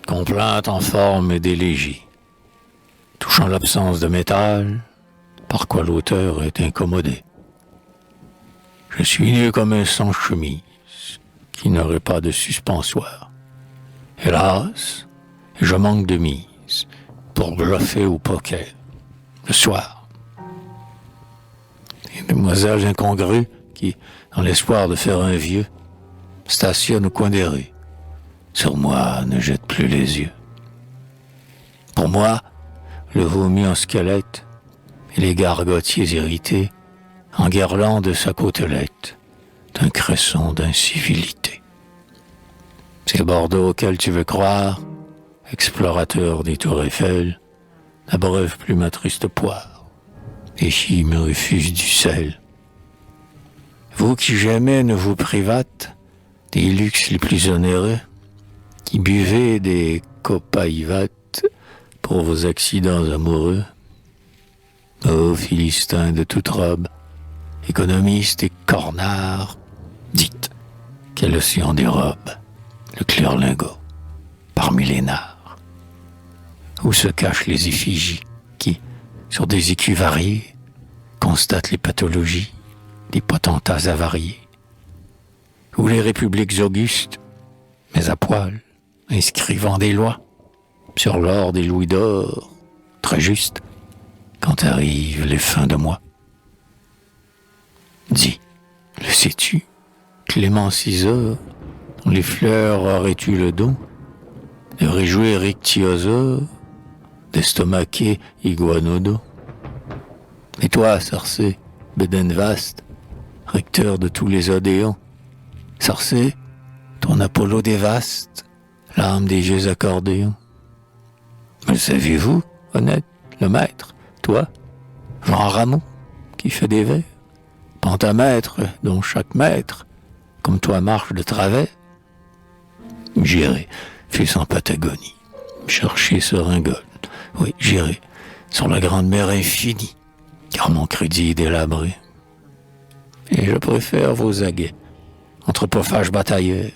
complainte en forme d'élégie, touchant l'absence de métal, par quoi l'auteur est incommodé. Je suis nu comme un sans-chemise, qui n'aurait pas de suspensoire. Hélas, je manque de mise, pour bluffer au poker, le soir. Les demoiselles incongrues qui, dans l'espoir de faire un vieux, stationnent au coin des rues, sur moi ne jettent plus les yeux. Pour moi, le vomi en squelette et les gargotiers irrités enguirlandent sa côtelette d'un cresson d'incivilité. Ces Bordeaux auxquels tu veux croire, explorateur des tours Eiffel, n'abreuvent plus ma triste poire, et qui me refuse du sel. Vous qui jamais ne vous privâtes des luxes les plus onéreux, qui buvez des copaïvates pour vos accidents amoureux, ô Philistins de toute robe, économistes et cornards, dites quel océan dérobe le clair lingot parmi les nards, où se cachent les effigies qui, sur des écus variés, constatent les pathologies des potentats avariés, où les républiques augustes, mais à poil, inscrivant des lois sur l'or des louis d'or, très juste, quand arrivent les fins de mois. Dis, le sais-tu, Clément Ciseur, dont les fleurs auraient-tu le don de réjouir Ictiosaure, d'estomaquer Iguanodo? Et toi, Circé, Bédène vaste, recteur de tous les Odéons, Circé, ton Apollo des vastes, l'âme des vieux accordéons. Mais le saviez-vous, honnête, le maître, toi, Jean Rameau, qui fait des vers, pentamètre, dont chaque maître, comme toi, marche de travers? J'irai, fils en Patagonie, chercher ce ringol. Oui, j'irai, sur la grande mer infinie, car mon crédit est délabré. Et je préfère vos aguets, entrepôfages batailleurs,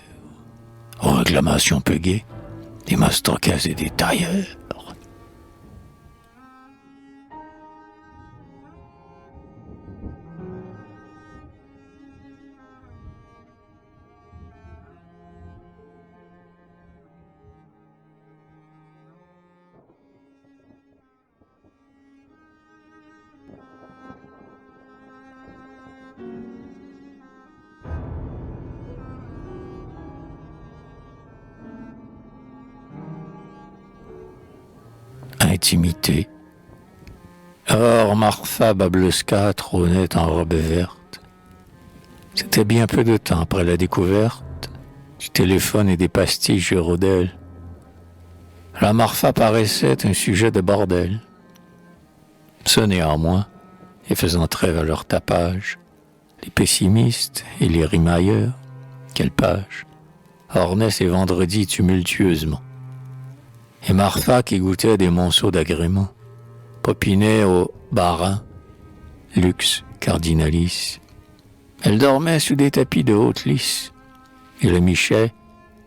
aux réclamations peu gaies, des mastoccas et des tailleurs. Intimité. Or, Marfa Bableska trônait en robe verte. C'était bien peu de temps après la découverte du téléphone et des pastilles Gérodel. La Marfa paraissait un sujet de bordel. Ce néanmoins, et faisant trêve à leur tapage, les pessimistes et les rimailleurs, quelle page, ornaient ces vendredis tumultueusement. Et Marfa, qui goûtait des monceaux d'agréments, popinait au barin, luxe cardinalis. Elle dormait sous des tapis de haute lisse, et le Michet,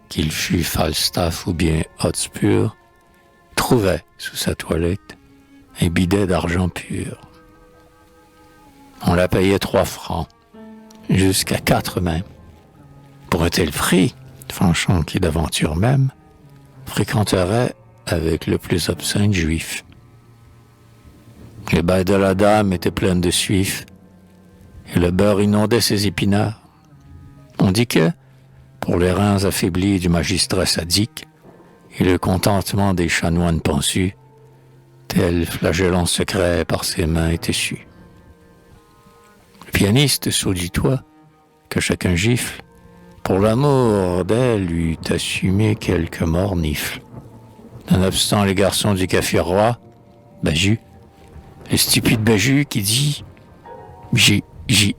qu'il fût Falstaff ou bien Hotspur, trouvait sous sa toilette un bidet d'argent pur. On la payait 3 francs, jusqu'à 4 même, pour un tel prix, Fanchon qui d'aventure même fréquenterait avec le plus obscène juif. Les bails de la dame étaient pleines de suif, et le beurre inondait ses épinards. On dit que, pour les reins affaiblis du magistrat sadique et le contentement des chanoines pensus, tel flagellant secret par ses mains était su. Le pianiste saut du toit, que chacun gifle, pour l'amour d'elle eût assumé quelques mornifles. Nonobstant les garçons du café roi, Baju, le stupide Baju qui dit « J'ai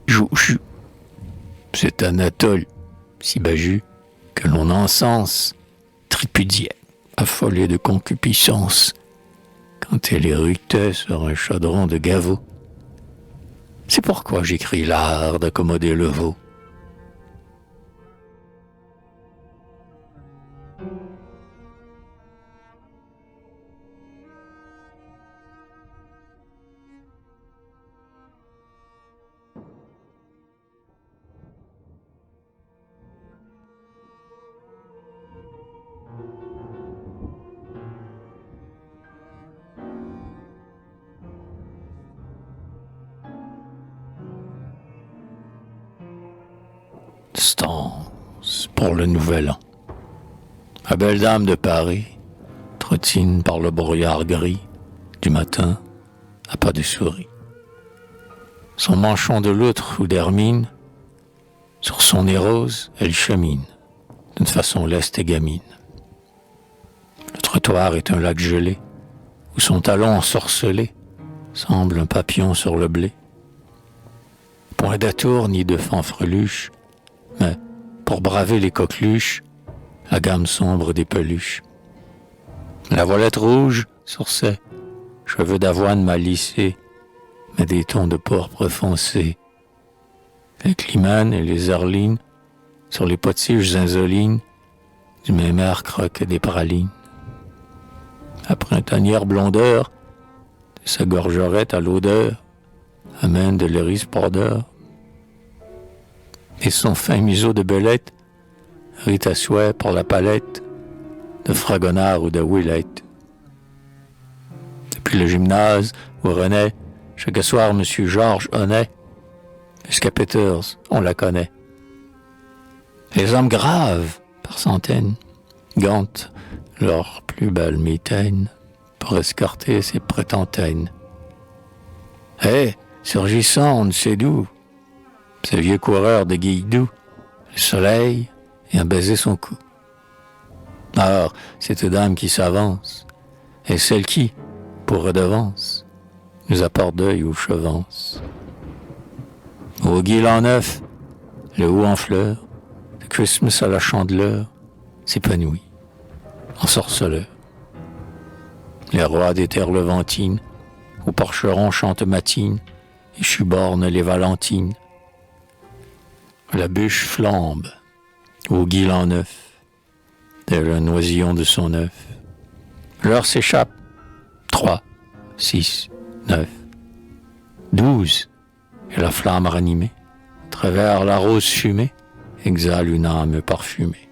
jou. C'est Anatole, si Baju, que l'on encense, tripudiait, affolé de concupiscence, quand elle éructait sur un chaudron de Gaveau. C'est pourquoi j'écris l'art d'accommoder le veau. stance pour le nouvel an. La belle dame de Paris trottine par le brouillard gris du matin à pas de souris. Son manchon de loutre ou d'hermine, sur son nez rose, elle chemine, d'une façon leste et gamine. Le trottoir est un lac gelé, où son talon ensorcelé semble un papillon sur le blé. Point d'atour ni de fanfreluche, mais pour braver les coqueluches, la gamme sombre des peluches. La voilette rouge sur ses cheveux d'avoine m'a lissé, mais des tons de pourpre foncé. Les climanes et les herlines, sur les potiches insolines, du même air croque des pralines. La printanière blondeur de sa gorgerette à l'odeur amène de l'iris pordeur. Et son fin museau de belette rit à souhait pour la palette de fragonard ou de willette. Depuis le gymnase où renaît chaque soir Monsieur Georges Honnet, jusqu'à Peters, on la connaît. Les hommes graves, par centaines, gantent leur plus belle mitaine pour escorter ses prétentaines. Hé, surgissante, c'est doux, ce vieux coureur de guilledou, le soleil et un baiser son cou. Or, cette dame qui s'avance est celle qui, pour redevance, nous apporte deuil ou chevance. Au guilan neuf, le haut en fleurs, de Christmas à la chandeleur, s'épanouit, en sorceleur. Les rois des terres levantines, au porcheron chantent matine, et chubornent les valentines. La bûche flambe, au guilan neuf, tel un oisillon de son œuf. L'heure s'échappe, 3, 6, 9, 12, et la flamme ranimée, à travers la rose fumée, exhale une âme parfumée.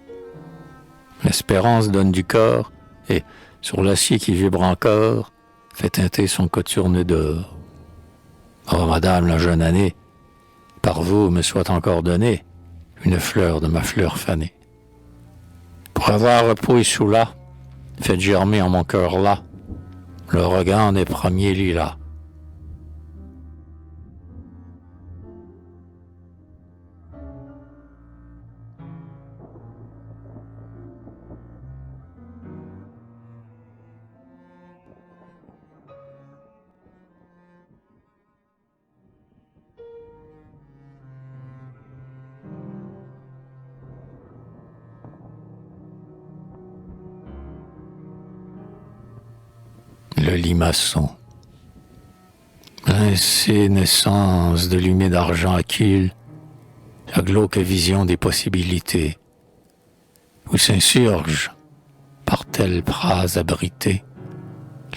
L'espérance donne du corps, et, sur l'acier qui vibre encore, fait teinter son cothurne d'or. Oh, madame la jeune année, par vous me soit encore donnée une fleur de ma fleur fanée. Pour avoir repos et sous là, faites germer en mon cœur là, le regard des premiers lilas. Le limaçon. L'insénescence de l'humide argent aquile, la glauque vision des possibilités, où s'insurgent, par telles phrases abritées,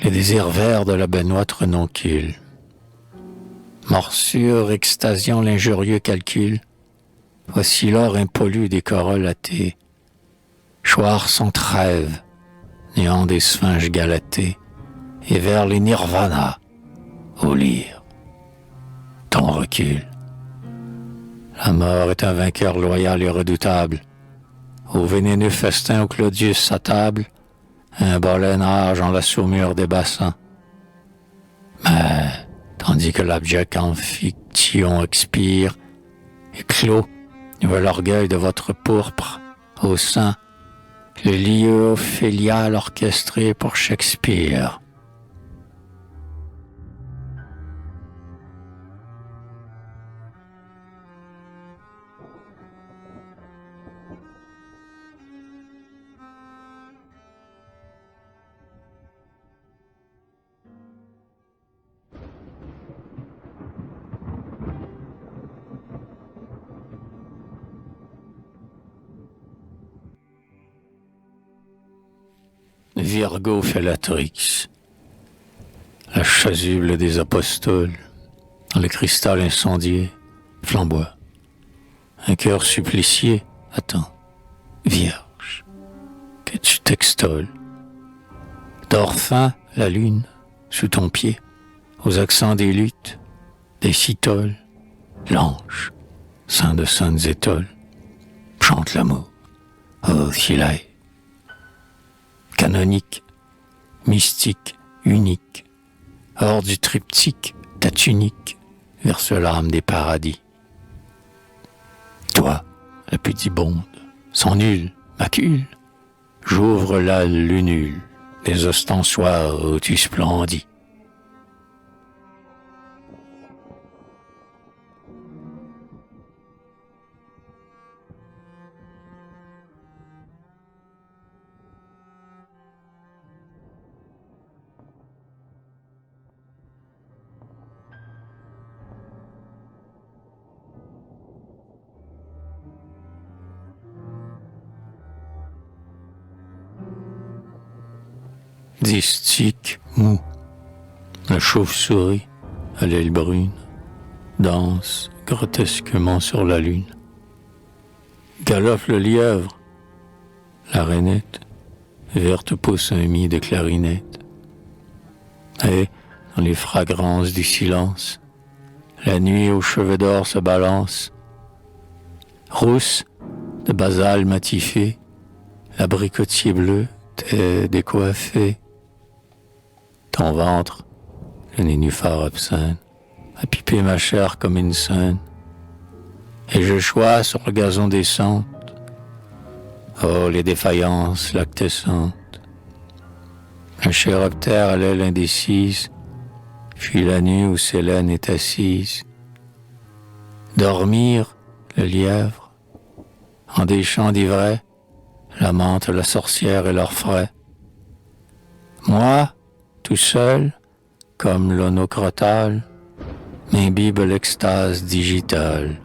les désirs verts de la benoîte renoncule. Morsure extasiant l'injurieux calcul, voici l'or impollu des corolles athées, choir sans trêve, néant des sphinges galatées, et vers les nirvanas, au lyre, ton recul. La mort est un vainqueur loyal et redoutable. Au vénéneux festin où Claudius à table, un bolet nage en la saumure des bassins. Mais, tandis que l'abject amphictyon expire, éclos, voit l'orgueil de votre pourpre, au sein, le lieu ophélial orchestré pour Shakespeare. Virgo Fellatrix, la chasuble des apostoles, le cristal incendié, flamboie, un cœur supplicié, attends, vierge, que tu t'extoles. Dors fin la lune, sous ton pied, aux accents des luttes, des citoles, l'ange, sein de saintes étoiles, chante l'amour. Oh, Philae. Canonique, mystique, unique, hors du triptyque, ta tunique verse l'âme des paradis. Toi, la pudibonde, sans nul, macule, j'ouvre là le nul des ostensoirs où tu splendis. Distique, mou, la chauve-souris à l'aile brune danse grotesquement sur la lune. Galope le lièvre, la rainette verte pousse un mi de clarinette. Et, dans les fragrances du silence, la nuit aux cheveux d'or se balance. Rousse, de basal matifé, l'abricotier bleu t'est décoiffé. Ton ventre, le nénuphar obscène, a pipé ma chair comme une scène. Et je chois sur le gazon des centres, oh, les défaillances lactescentes. Un chiroptère à l'aile indécise fuit la nuit où Célène est assise. Dormir, le lièvre, en des champs d'ivraie, lamente la sorcière et leurs frais. Moi, tout seul, comme l'onocrotal, m'imbibe l'extase digitale.